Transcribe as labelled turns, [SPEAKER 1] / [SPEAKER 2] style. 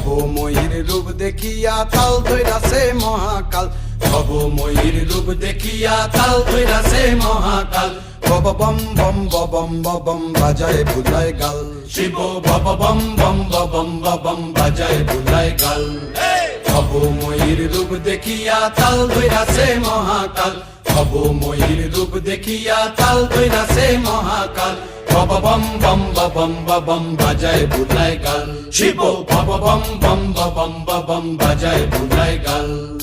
[SPEAKER 1] ভবময়ীর রূপ দেখিয়া তাল ধইরাছে মহাকাল, ভবময়ীর রূপ দেখিয়া তাল ধইরাছে মহাকাল। বব বম বম বম বম বাজায় বুলায় গাল, শিব বব বম বম বম বম বাজায় বুলায় গাল। ভবময়ীর রূপ দেখিয়া তাল ধইরাছে মহাকাল, ভবময়ীর রূপ দেখিয়া তাল ধইরাছে মহাকাল। বব বম বম বম বাজায় বুলায় গাল, শিব বব বম বম বম বাজায় বুলায় গাল।